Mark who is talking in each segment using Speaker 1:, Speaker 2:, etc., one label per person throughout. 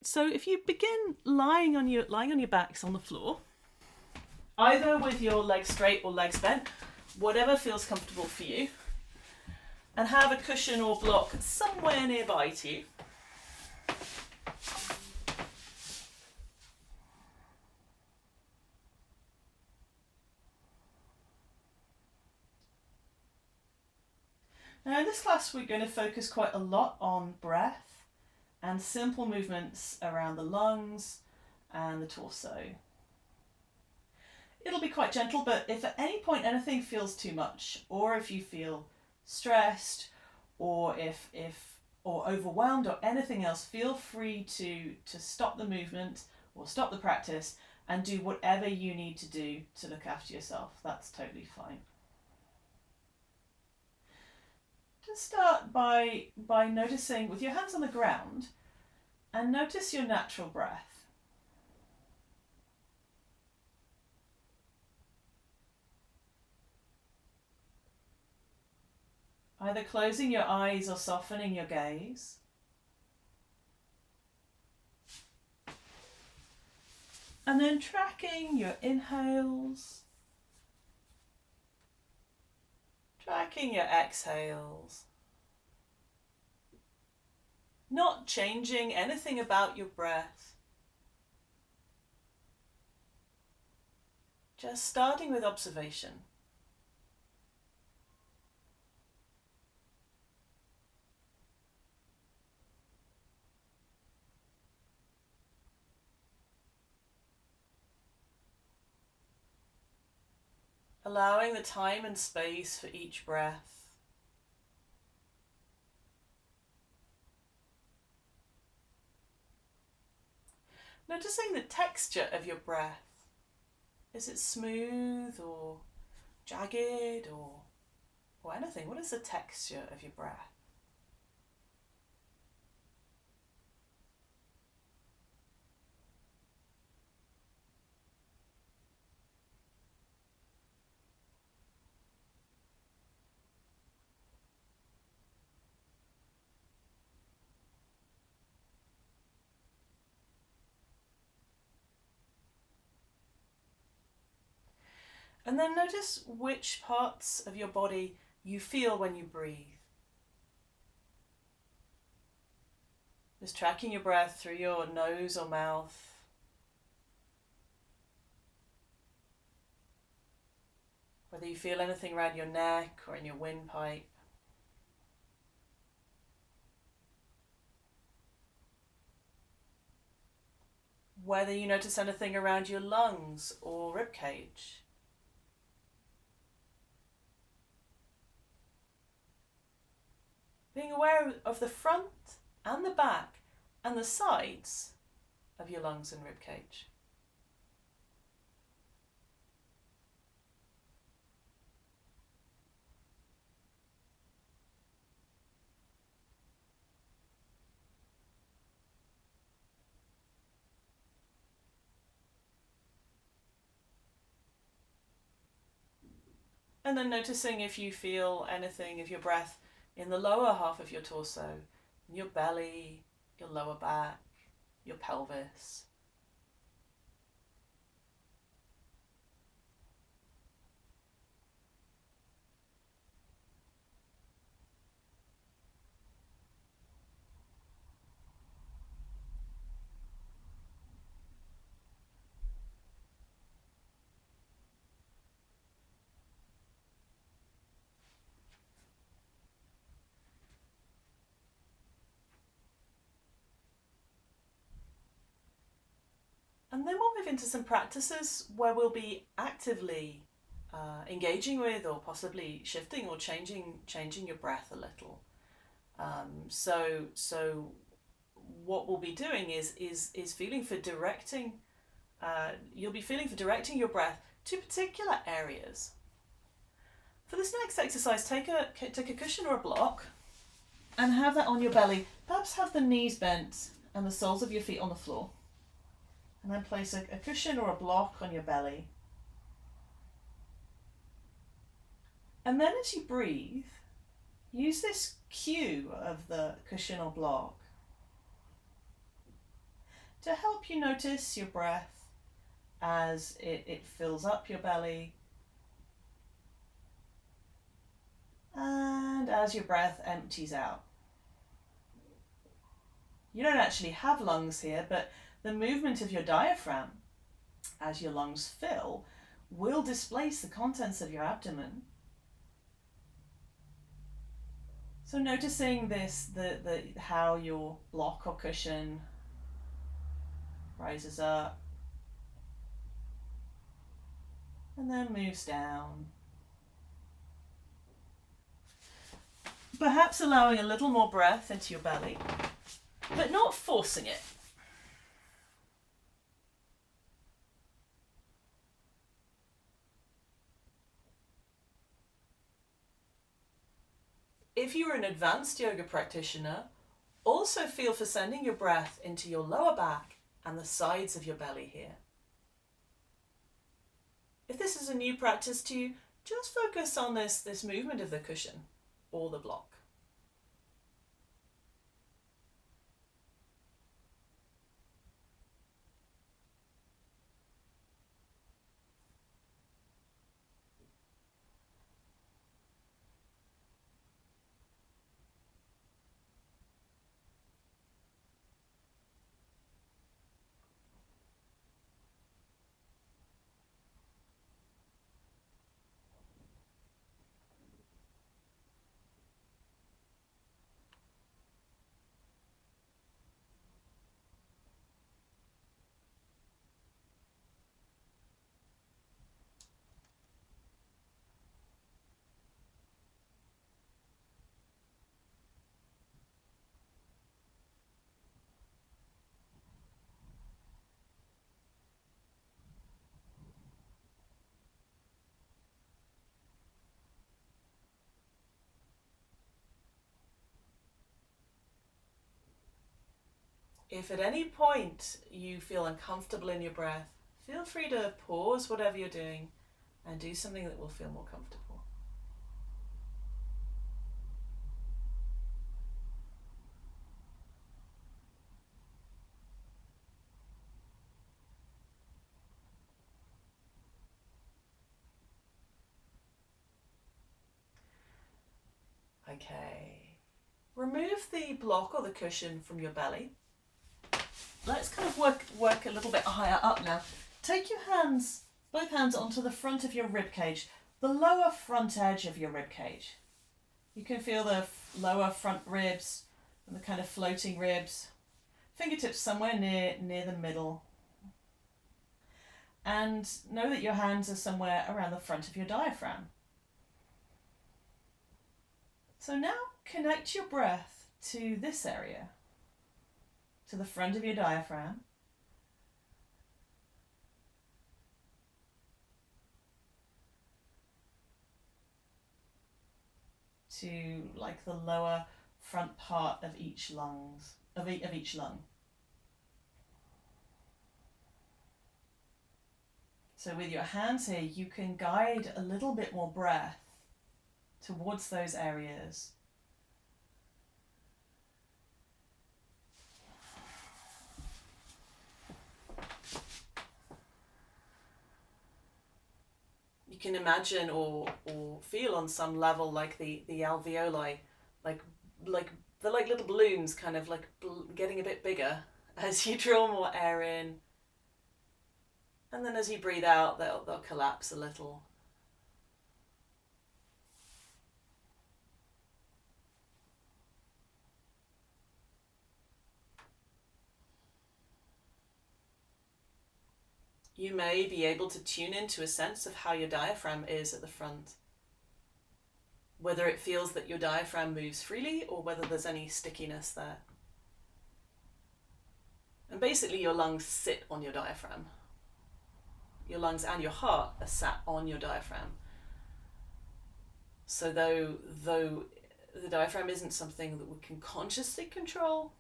Speaker 1: So if you begin lying on your backs on the floor, either with your legs straight or legs bent, whatever feels comfortable for you, and have a cushion or block somewhere nearby to you. Now in this class we're going to focus quite a lot on breath and simple movements around the lungs and the torso. It'll be quite gentle, but if at any point anything feels too much, or if you feel stressed, or if or overwhelmed or anything else, feel free to stop the movement or stop the practice and do whatever you need to do to look after yourself. That's totally fine. Just start by noticing with your hands on the ground, and notice your natural breath. Either closing your eyes or softening your gaze. And then tracking your inhales, tracking your exhales. Not changing anything about your breath. Just starting with observation. Allowing the time and space for each breath. Noticing the texture of your breath. Is it smooth or jagged or anything? What is the texture of your breath? And then notice which parts of your body you feel when you breathe. Just tracking your breath through your nose or mouth. Whether you feel anything around your neck or in your windpipe. Whether you notice anything around your lungs or ribcage. Being aware of the front and the back and the sides of your lungs and ribcage. And then noticing if you feel anything of your breath in the lower half of your torso, in your belly, your lower back, your pelvis. And then we'll move into some practices where we'll be actively engaging with, or possibly shifting or changing your breath a little. So what we'll be doing is feeling for directing. You'll be feeling for directing your breath to particular areas. For this next exercise, take a cushion or a block, and have that on your belly. Perhaps have the knees bent and the soles of your feet on the floor. And then place a cushion or a block on your belly. And then as you breathe, use this cue of the cushion or block to help you notice your breath as it fills up your belly and as your breath empties out. You don't actually have lungs here, but the movement of your diaphragm as your lungs fill will displace the contents of your abdomen. So noticing this, how your block or cushion rises up and then moves down. Perhaps allowing a little more breath into your belly, but not forcing it. If you are an advanced yoga practitioner, also feel for sending your breath into your lower back and the sides of your belly here. If this is a new practice to you, just focus on this movement of the cushion or the block. If at any point you feel uncomfortable in your breath, feel free to pause whatever you're doing and do something that will feel more comfortable. Okay. Remove the block or the cushion from your belly. Let's kind of work a little bit higher up now. Take your hands, both hands, onto the front of your rib cage, the lower front edge of your rib cage. You can feel the lower front ribs and the kind of floating ribs. Fingertips somewhere near the middle. And know that your hands are somewhere around the front of your diaphragm. So now connect your breath to this area, to the front of your diaphragm. To like the lower front part of each lung. So with your hands here, you can guide a little bit more breath towards those areas. You can imagine or feel on some level like the alveoli, like they're like little balloons, kind of like getting a bit bigger as you draw more air in. And then as you breathe out, they'll collapse a little. You may be able to tune into a sense of how your diaphragm is at the front. Whether it feels that your diaphragm moves freely or whether there's any stickiness there. And basically your lungs sit on your diaphragm. Your lungs and your heart are sat on your diaphragm. So though the diaphragm isn't something that we can consciously control,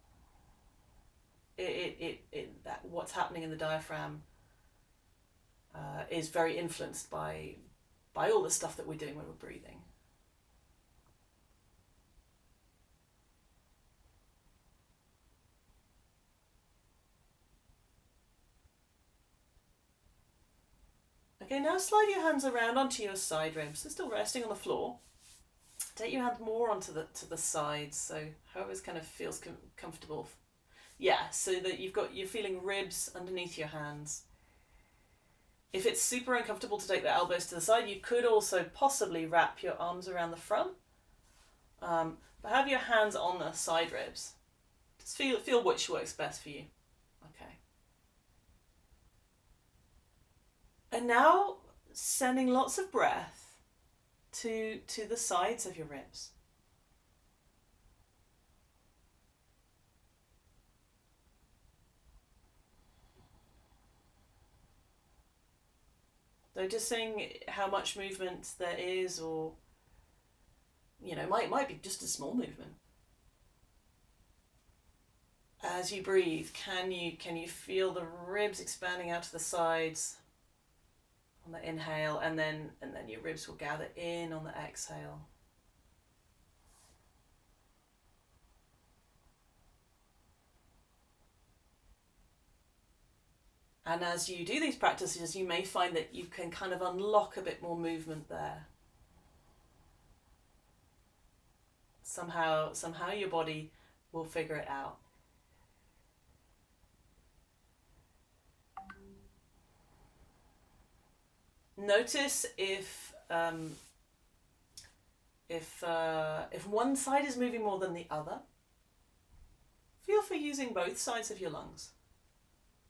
Speaker 1: that what's happening in the diaphragm is very influenced by all the stuff that we're doing when we're breathing. Okay, now slide your hands around onto your side ribs. They're still resting on the floor. Take your hand more onto the sides, so however it kind of feels comfortable. Yeah, so that you're feeling ribs underneath your hands. If it's super uncomfortable to take the elbows to the side, you could also possibly wrap your arms around the front. But have your hands on the side ribs. Just feel which works best for you. Okay. And now sending lots of breath to the sides of your ribs. Noticing how much movement there is, or might be just a small movement. As you breathe, can you feel the ribs expanding out to the sides on the inhale, and then your ribs will gather in on the exhale. And as you do these practices, you may find that you can kind of unlock a bit more movement there. Somehow your body will figure it out. Notice if one side is moving more than the other. Feel for using both sides of your lungs.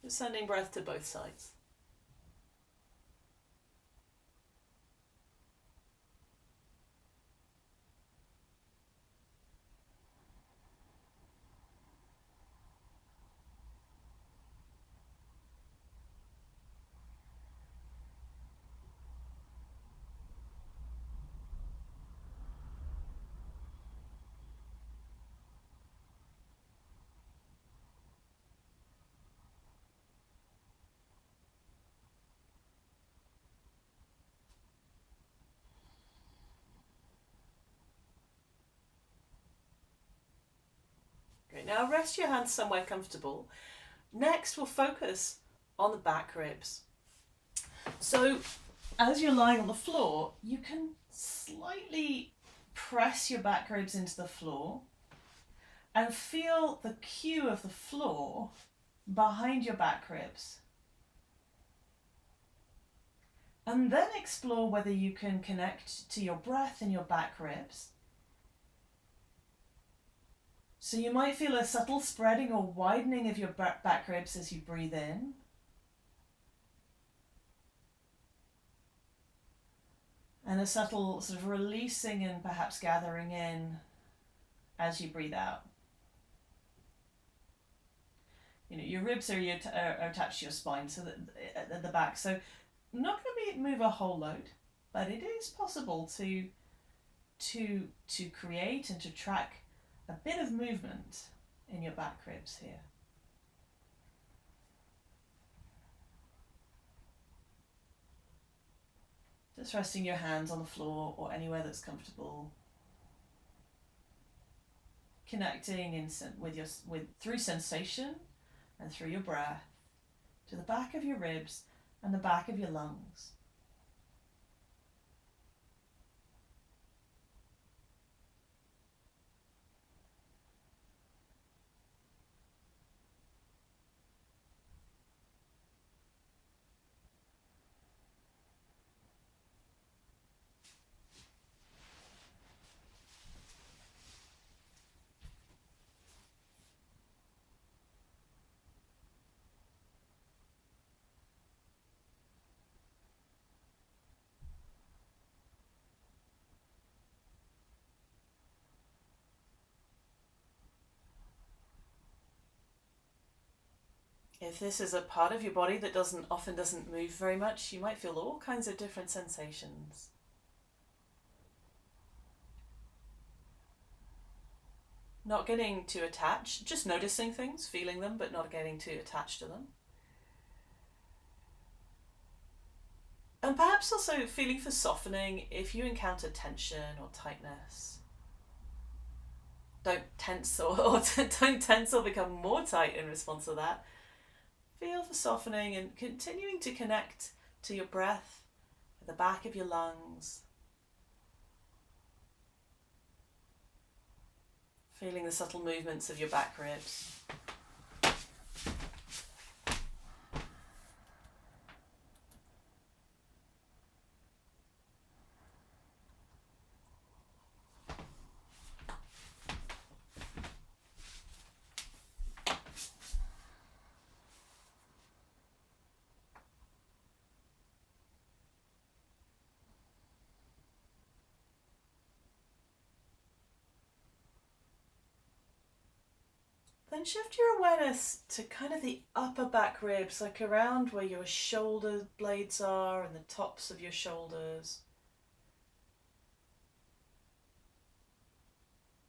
Speaker 1: Just sending breath to both sides. Great. Now rest your hands somewhere comfortable. Next, we'll focus on the back ribs. So as you're lying on the floor, you can slightly press your back ribs into the floor and feel the cue of the floor behind your back ribs. And then explore whether you can connect to your breath in your back ribs. So you might feel a subtle spreading or widening of your back ribs as you breathe in. And a subtle sort of releasing and perhaps gathering in as you breathe out. Your ribs are attached to your spine, so that at the back. So not going to move a whole load, but it is possible to create and to track a bit of movement in your back ribs here. Just resting your hands on the floor or anywhere that's comfortable. Connecting through sensation and through your breath to the back of your ribs and the back of your lungs. If this is a part of your body that often doesn't move very much, you might feel all kinds of different sensations. Not getting too attached, just noticing things, feeling them, but not getting too attached to them. And perhaps also feeling for softening if you encounter tension or tightness. Don't tense or become more tight in response to that. Feel for softening and continuing to connect to your breath the back of your lungs. Feeling the subtle movements of your back ribs. Then shift your awareness to kind of the upper back ribs, like around where your shoulder blades are and the tops of your shoulders.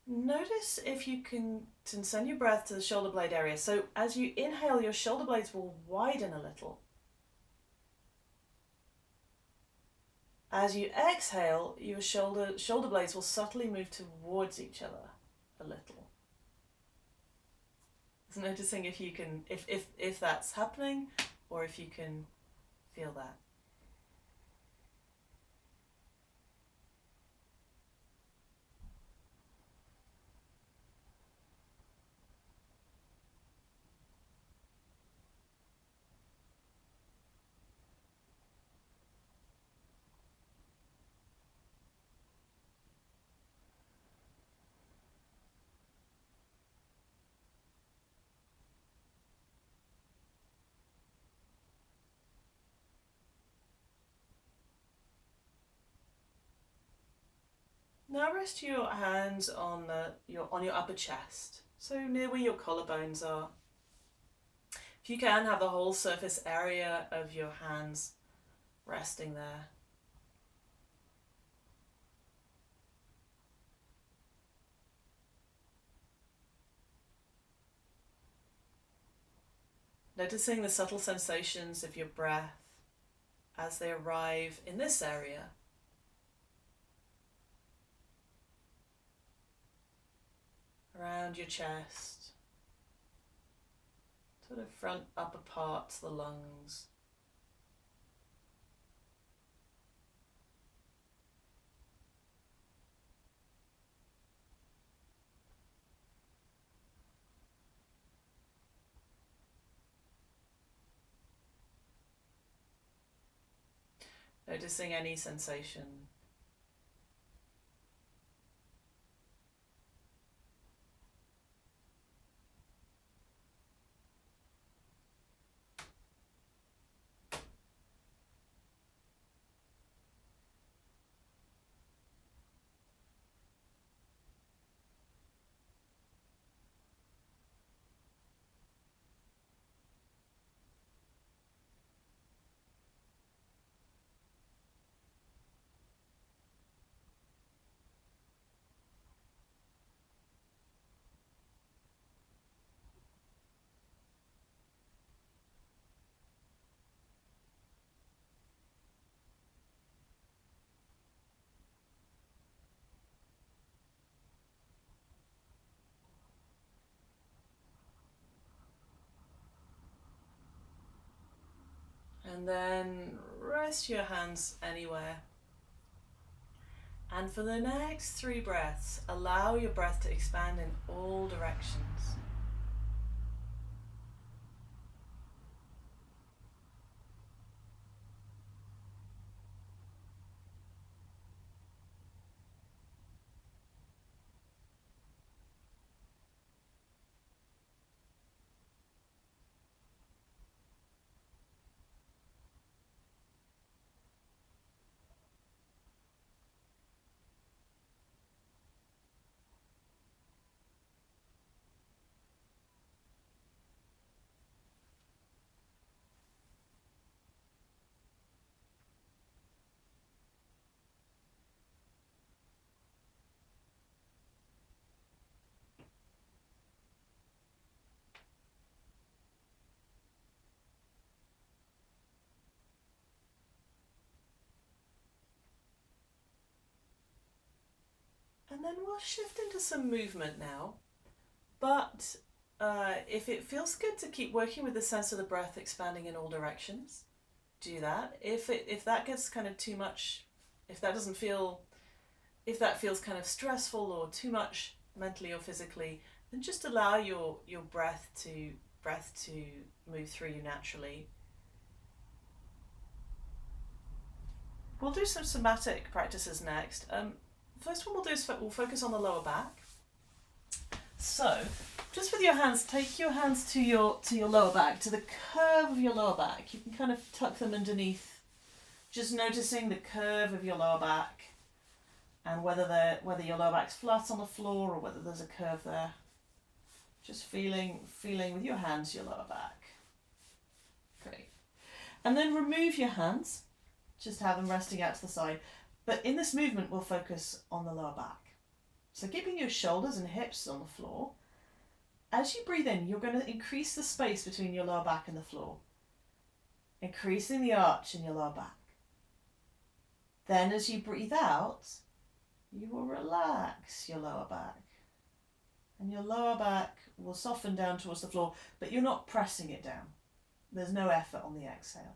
Speaker 1: Notice if you can send your breath to the shoulder blade area. So as you inhale, your shoulder blades will widen a little. As you exhale, your shoulder blades will subtly move towards each other a little. So noticing if you can, if that's happening, or if you can feel that. Now rest your hands on your upper chest, so near where your collarbones are. If you can, have the whole surface area of your hands resting there. Noticing the subtle sensations of your breath as they arrive in this area. Around your chest, to the front upper parts, the lungs. Noticing any sensation. And then rest your hands anywhere. And for the next 3 breaths, allow your breath to expand in all directions. And then we'll shift into some movement now. But if it feels good to keep working with the sense of the breath expanding in all directions, do that. If that gets kind of too much, if that feels kind of stressful or too much mentally or physically, then just allow your breath to move through you naturally. We'll do some somatic practices next. First one we'll do is we'll focus on the lower back. So, just with your hands, take your hands to your lower back, to the curve of your lower back. You can kind of tuck them underneath, just noticing the curve of your lower back and whether your lower back's flat on the floor or whether there's a curve there. Just feeling with your hands your lower back. Great. And then remove your hands, just have them resting out to the side. But in this movement, we'll focus on the lower back. So keeping your shoulders and hips on the floor. As you breathe in, you're going to increase the space between your lower back and the floor, increasing the arch in your lower back. Then as you breathe out, you will relax your lower back. And your lower back will soften down towards the floor, but you're not pressing it down. There's no effort on the exhale.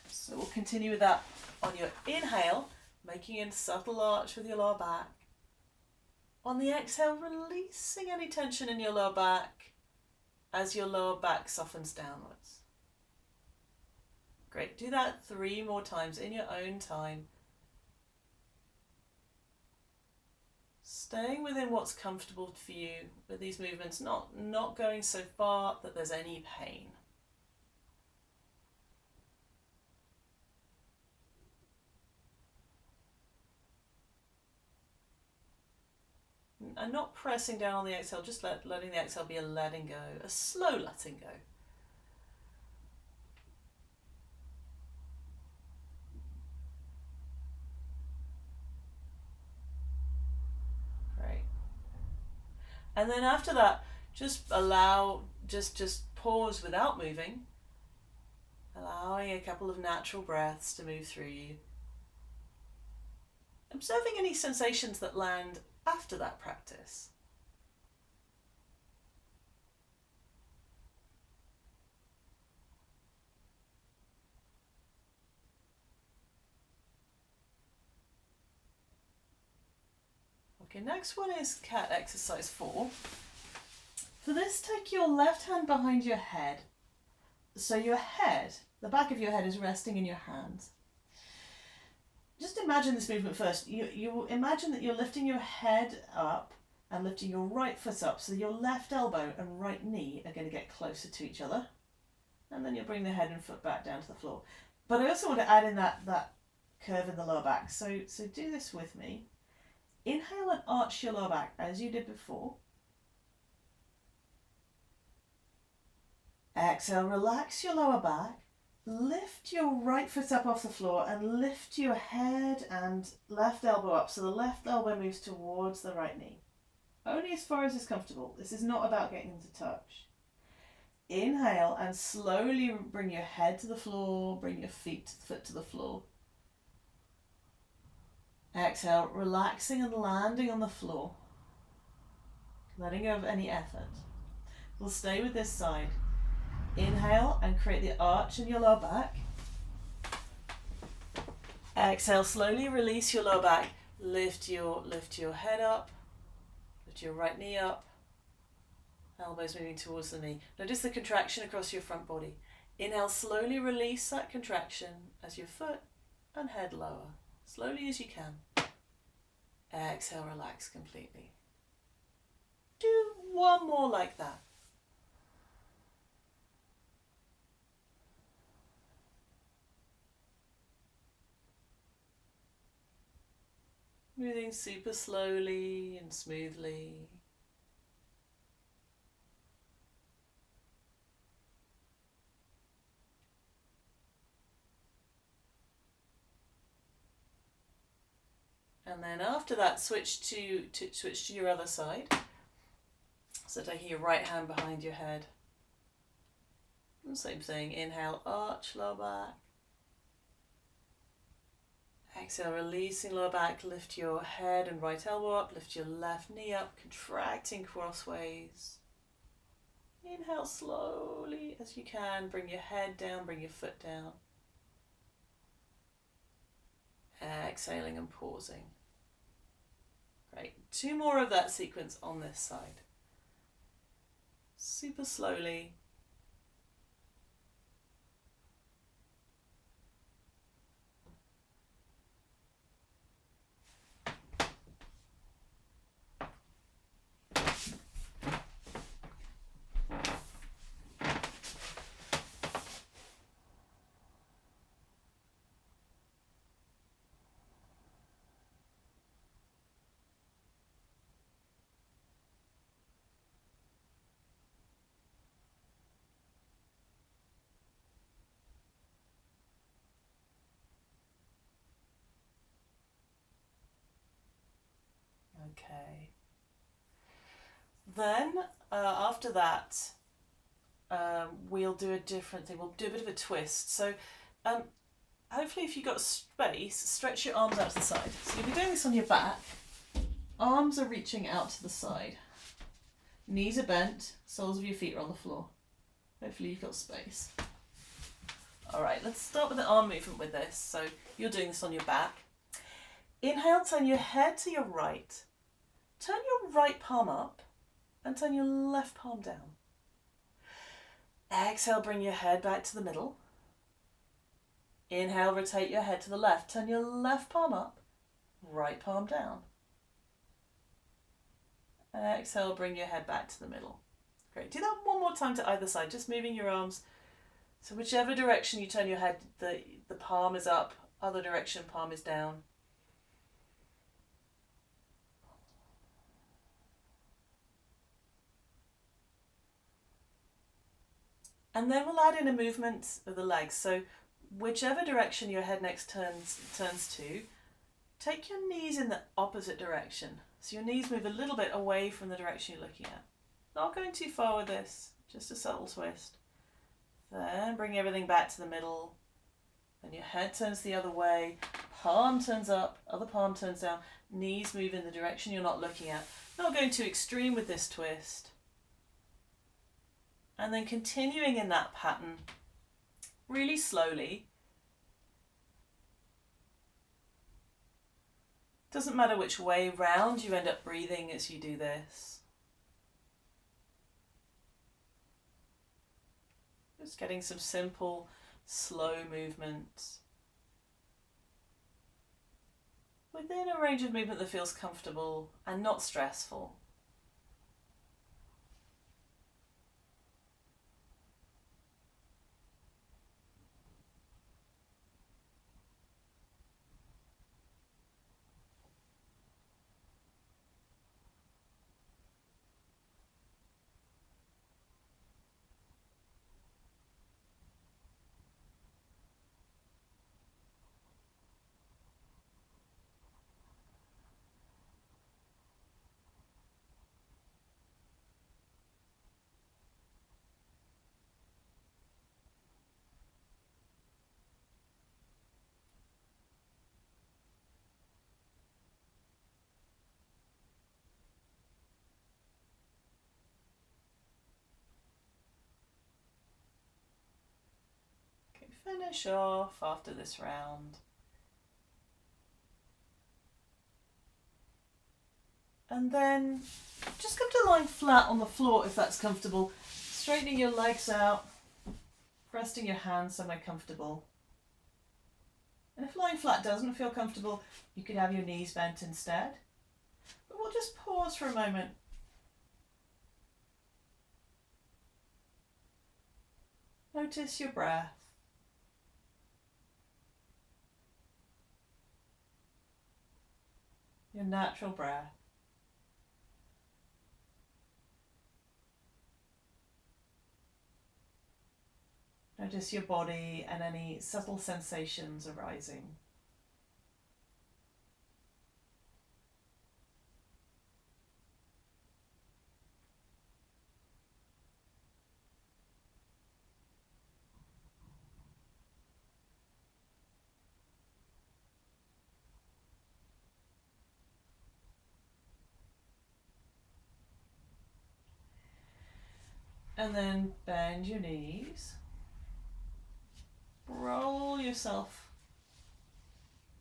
Speaker 1: So we'll continue with that on your inhale, making a subtle arch with your lower back. On the exhale, releasing any tension in your lower back as your lower back softens downwards. Great. Do that 3 more times in your own time. Staying within what's comfortable for you with these movements, not going so far that there's any pain. And not pressing down on the exhale, just letting the exhale be a letting go, a slow letting go. Great. And then after that, just allow, just pause without moving, allowing a couple of natural breaths to move through you. Observing any sensations that land after that practice. Okay, next one is cat exercise 4. For this, take your left hand behind your head. So your head, the back of your head is resting in your hands. Just imagine this movement first. You imagine that you're lifting your head up and lifting your right foot up, so your left elbow and right knee are going to get closer to each other. And then you'll bring the head and foot back down to the floor. But I also want to add in that curve in the lower back. So do this with me. Inhale and arch your lower back as you did before. Exhale, relax your lower back. Lift your right foot up off the floor and lift your head and left elbow up so the left elbow moves towards the right knee. Only as far as is comfortable. This is not about getting them to touch. Inhale and slowly bring your head to the floor, bring your foot to the floor. Exhale, relaxing and landing on the floor, letting go of any effort. We'll stay with this side. Inhale and create the arch in your lower back. Exhale, slowly release your lower back. Lift your head up. Lift your right knee up. Elbows moving towards the knee. Notice the contraction across your front body. Inhale, slowly release that contraction as your foot and head lower. Slowly as you can. Exhale, relax completely. Do one more like that. Moving super slowly and smoothly. And then after that, switch to your other side. So taking your right hand behind your head. And same thing, inhale, arch lower back. Exhale, releasing lower back, lift your head and right elbow up, lift your left knee up, contracting crossways. Inhale slowly as you can. Bring your head down, bring your foot down. Exhaling and pausing. Great. 2 more of that sequence on this side. Super slowly. Okay. Then after that, we'll do a different thing. We'll do a bit of a twist. So hopefully if you've got space, stretch your arms out to the side. So you'll be doing this on your back. Arms are reaching out to the side. Knees are bent. Soles of your feet are on the floor. Hopefully you've got space. All right, let's start with the arm movement with this. So you're doing this on your back. Inhale, turn your head to your right. Turn your right palm up and turn your left palm down. Exhale, bring your head back to the middle. Inhale, rotate your head to the left. Turn your left palm up, right palm down. Exhale, bring your head back to the middle. Great. Do that one more time to either side, just moving your arms. So whichever direction you turn your head, the palm is up, other direction, palm is down. And then we'll add in a movement of the legs. So whichever direction your head next turns to, take your knees in the opposite direction. So your knees move a little bit away from the direction you're looking at. Not going too far with this, just a subtle twist. Then bring everything back to the middle. Then your head turns the other way, palm turns up, other palm turns down, knees move in the direction you're not looking at. Not going too extreme with this twist. And then continuing in that pattern, really slowly. Doesn't matter which way round you end up breathing as you do this. Just getting some simple, slow movements within a range of movement that feels comfortable and not stressful. Finish off after this round. And then just come to lying flat on the floor if that's comfortable. Straightening your legs out, resting your hands somewhere comfortable. And if lying flat doesn't feel comfortable, you could have your knees bent instead. But we'll just pause for a moment. Notice your breath. Your natural breath. Notice your body and any subtle sensations arising. And then bend your knees. Roll yourself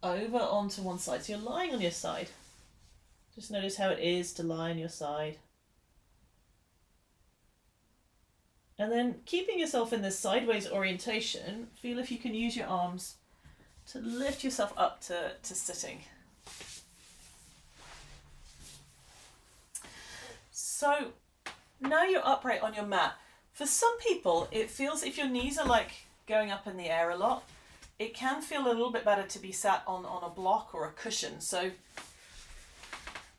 Speaker 1: over onto one side. So you're lying on your side. Just notice how it is to lie on your side. And then keeping yourself in this sideways orientation, feel if you can use your arms to lift yourself up to sitting. So now you're upright on your mat. For some people, it feels, if your knees are like going up in the air a lot, it can feel a little bit better to be sat on a block or a cushion. So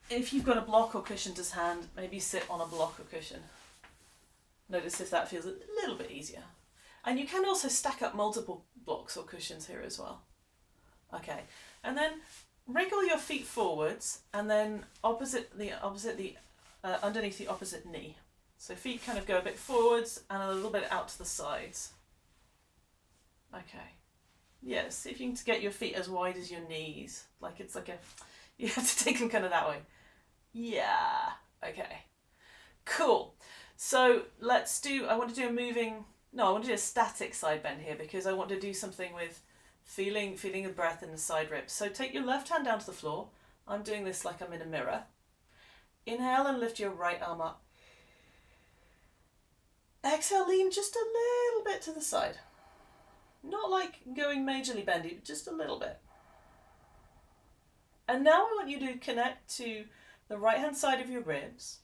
Speaker 1: if you've got a block or cushion to hand, maybe sit on a block or cushion. Notice if that feels a little bit easier. And you can also stack up multiple blocks or cushions here as well. Okay, and then wriggle your feet forwards and then underneath the opposite knee. So feet kind of go a bit forwards and a little bit out to the sides. Okay. Yes, see if you can get your feet as wide as your knees. Like it's like you have to take them kind of that way. Yeah, okay. Cool. So I want to do a static side bend here because I want to do something with feeling the breath in the side ribs. So take your left hand down to the floor. I'm doing this like I'm in a mirror. Inhale and lift your right arm up. Exhale, lean just a little bit to the side. Not like going majorly bendy, but just a little bit. And now I want you to connect to the right hand side of your ribs.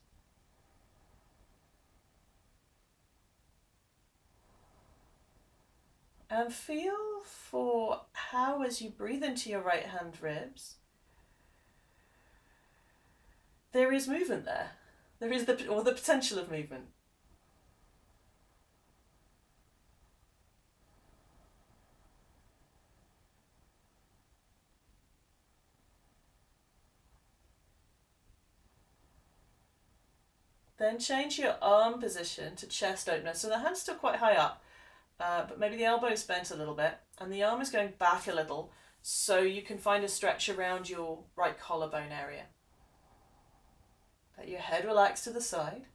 Speaker 1: And feel for how, as you breathe into your right hand ribs, there is movement there. There is the potential of movement. Then change your arm position to chest opener. So the hand's still quite high up, but maybe the elbow's bent a little bit and the arm is going back a little so you can find a stretch around your right collarbone area. Let your head relax to the side.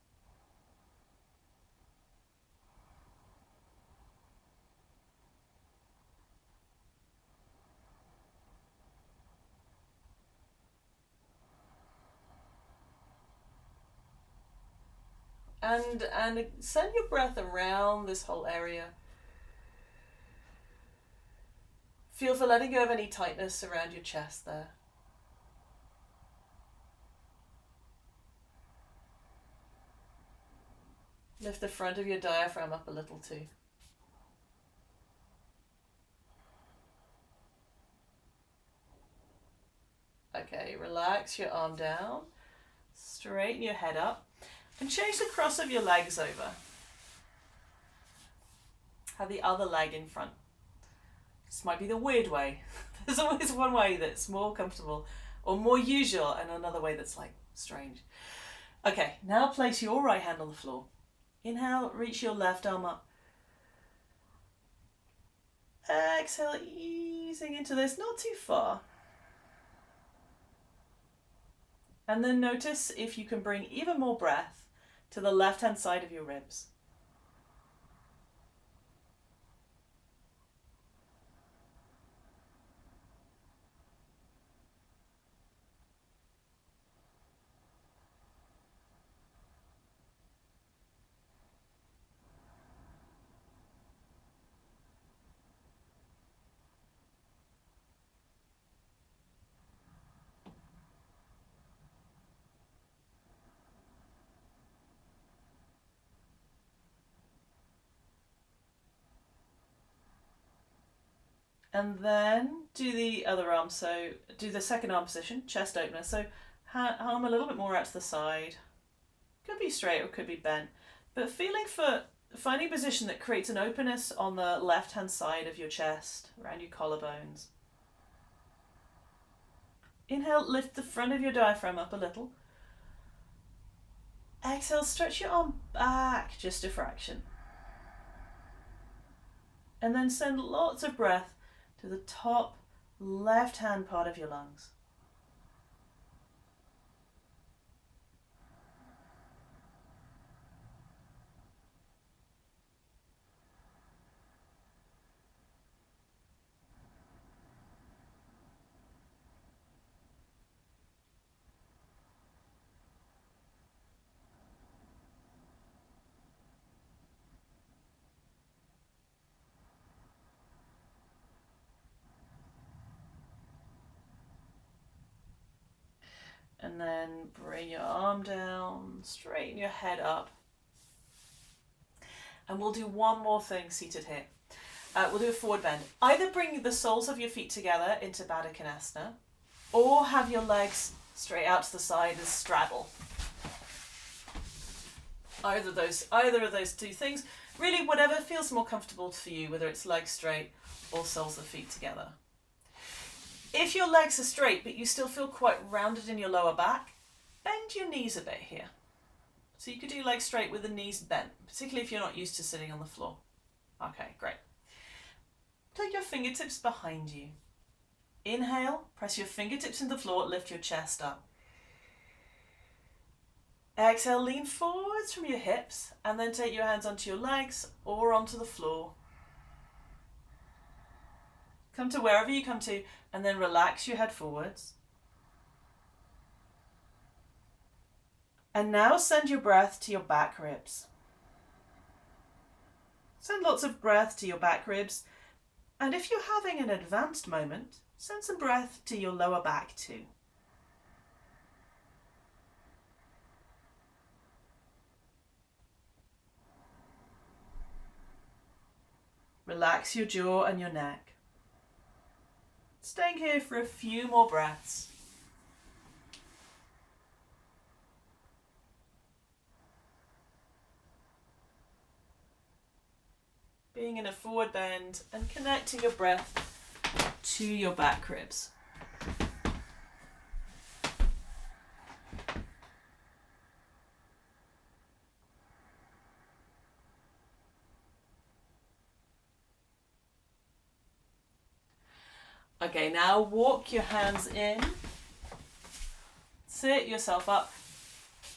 Speaker 1: And send your breath around this whole area. Feel for letting go of any tightness around your chest there. Lift the front of your diaphragm up a little too. Okay, relax your arm down. Straighten your head up. And change the cross of your legs over. Have the other leg in front. This might be the weird way. There's always one way that's more comfortable or more usual and another way that's like strange. Okay, now place your right hand on the floor. Inhale, reach your left arm up. Exhale, easing into this, not too far. And then notice if you can bring even more breath to the left-hand side of your ribs. And then do the other arm, so do the second arm position, chest opener. So arm a little bit more out to the side. Could be straight or could be bent. But finding a position that creates an openness on the left-hand side of your chest, around your collarbones. Inhale, lift the front of your diaphragm up a little. Exhale, stretch your arm back just a fraction. And then send lots of breath to the top left-hand part of your lungs. And then bring your arm down, straighten your head up. And we'll do one more thing seated here. We'll do a forward bend. Either bring the soles of your feet together into Baddha Konasana, or have your legs straight out to the side as straddle. Either of those two things. Really, whatever feels more comfortable for you, whether it's legs straight or soles of feet together. If your legs are straight, but you still feel quite rounded in your lower back, bend your knees a bit here. So you could do legs straight with the knees bent, particularly if you're not used to sitting on the floor. Okay, great. Take your fingertips behind you. Inhale, press your fingertips into the floor, lift your chest up. Exhale, lean forwards from your hips, and then take your hands onto your legs or onto the floor. Come to wherever you come to, and then relax your head forwards. And now send your breath to your back ribs. Send lots of breath to your back ribs. And if you're having an advanced moment, send some breath to your lower back too. Relax your jaw and your neck. Staying here for a few more breaths. Being in a forward bend and connecting your breath to your back ribs. Okay, now walk your hands in, sit yourself up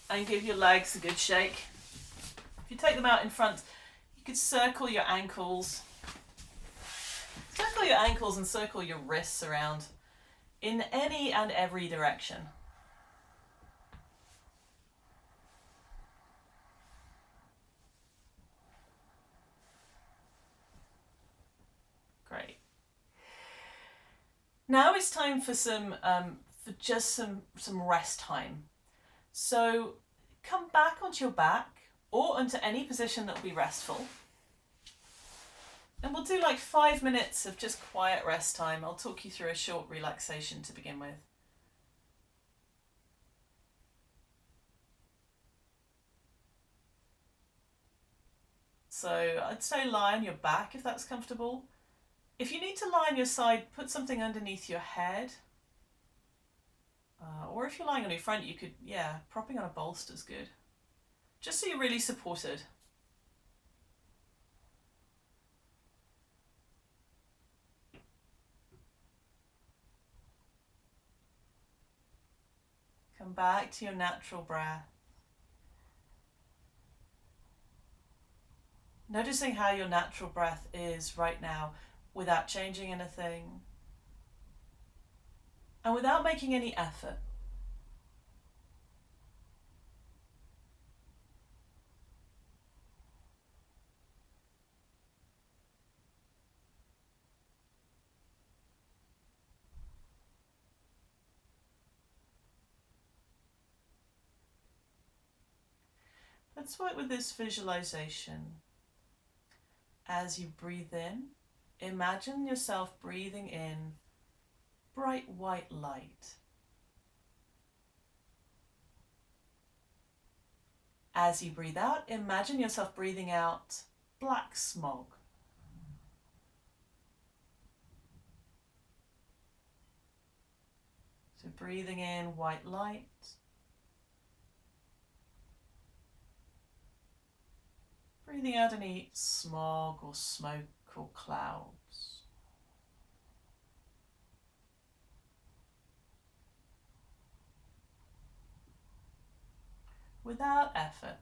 Speaker 1: and give your legs a good shake. If you take them out in front, you could circle your ankles. Circle your ankles and circle your wrists around in any and every direction. Great. Now it's time for some rest time. So come back onto your back or onto any position that will be restful. And we'll do like 5 minutes of just quiet rest time. I'll talk you through a short relaxation to begin with. So I'd say lie on your back if that's comfortable. If you need to lie on your side, put something underneath your head. Or if you're lying on your front, you could, propping on a bolster is good. Just so you're really supported. Come back to your natural breath. Noticing how your natural breath is right now without changing anything and without making any effort. Let's work with this visualization. As you breathe in, imagine yourself breathing in bright white light. As you breathe out, imagine yourself breathing out black smog. So breathing in white light. Breathing out any smog or smoke or clouds. Without effort.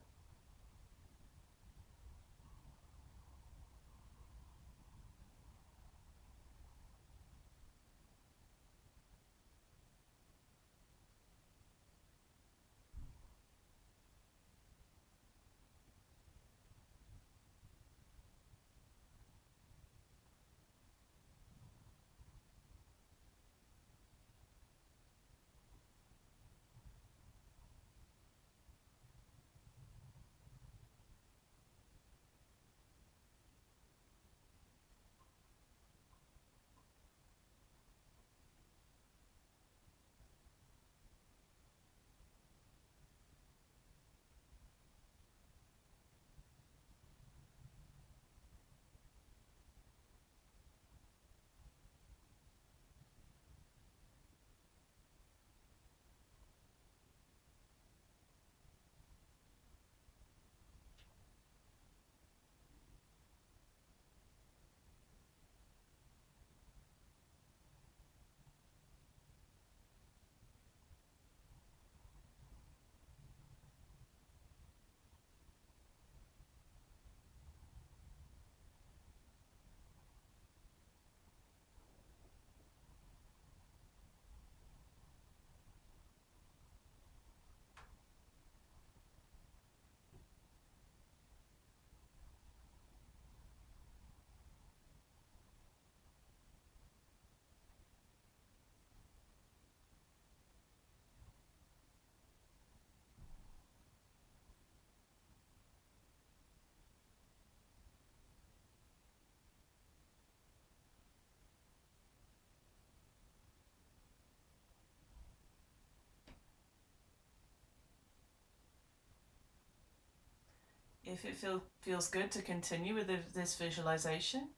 Speaker 1: If it feels good to continue with this visualization,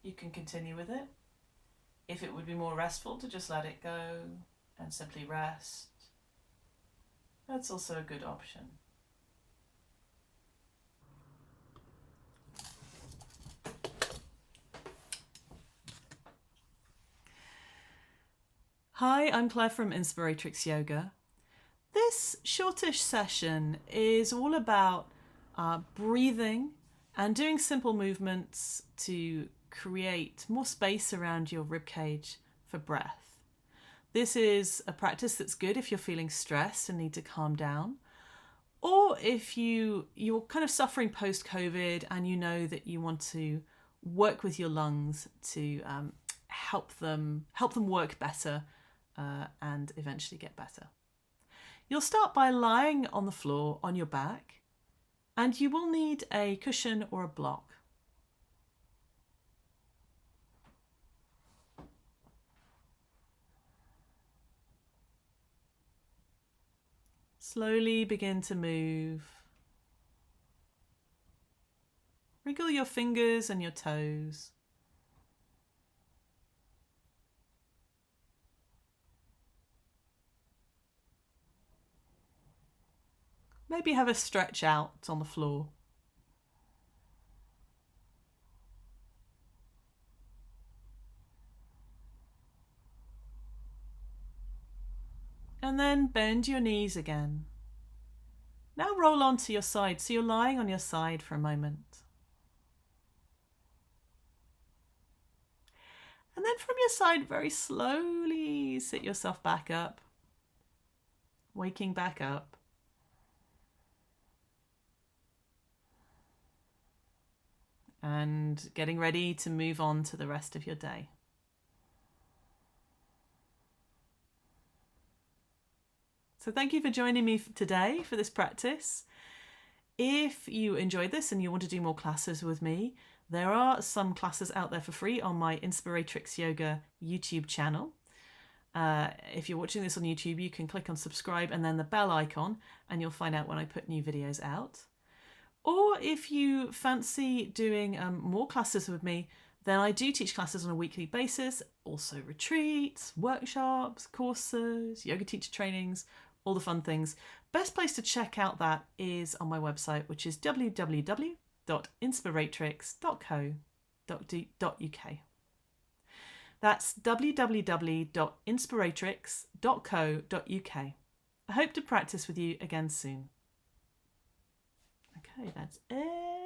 Speaker 1: you can continue with it. If it would be more restful to just let it go and simply rest, that's also a good option. Hi, I'm Claire from Inspiratrix Yoga. This shortish session is all about breathing and doing simple movements to create more space around your ribcage for breath. This is a practice that's good if you're feeling stressed and need to calm down, or if you're kind of suffering post-COVID and you know that you want to work with your lungs to help them work better and eventually get better. You'll start by lying on the floor on your back, and you will need a cushion or a block. Slowly begin to move. Wriggle your fingers and your toes. Maybe have a stretch out on the floor. And then bend your knees again. Now roll onto your side, so you're lying on your side for a moment. And then from your side, very slowly sit yourself back up, waking back up. And getting ready to move on to the rest of your day. So thank you for joining me today for this practice. If you enjoyed this and you want to do more classes with me, there are some classes out there for free on my Inspiratrix Yoga YouTube channel. If you're watching this on YouTube, you can click on subscribe and then the bell icon, and you'll find out when I put new videos out. Or if you fancy doing more classes with me, then I do teach classes on a weekly basis, also retreats, workshops, courses, yoga teacher trainings, all the fun things. Best place to check out that is on my website, which is www.inspiratrix.co.uk. That's www.inspiratrix.co.uk. I hope to practice with you again soon. Okay, that's it.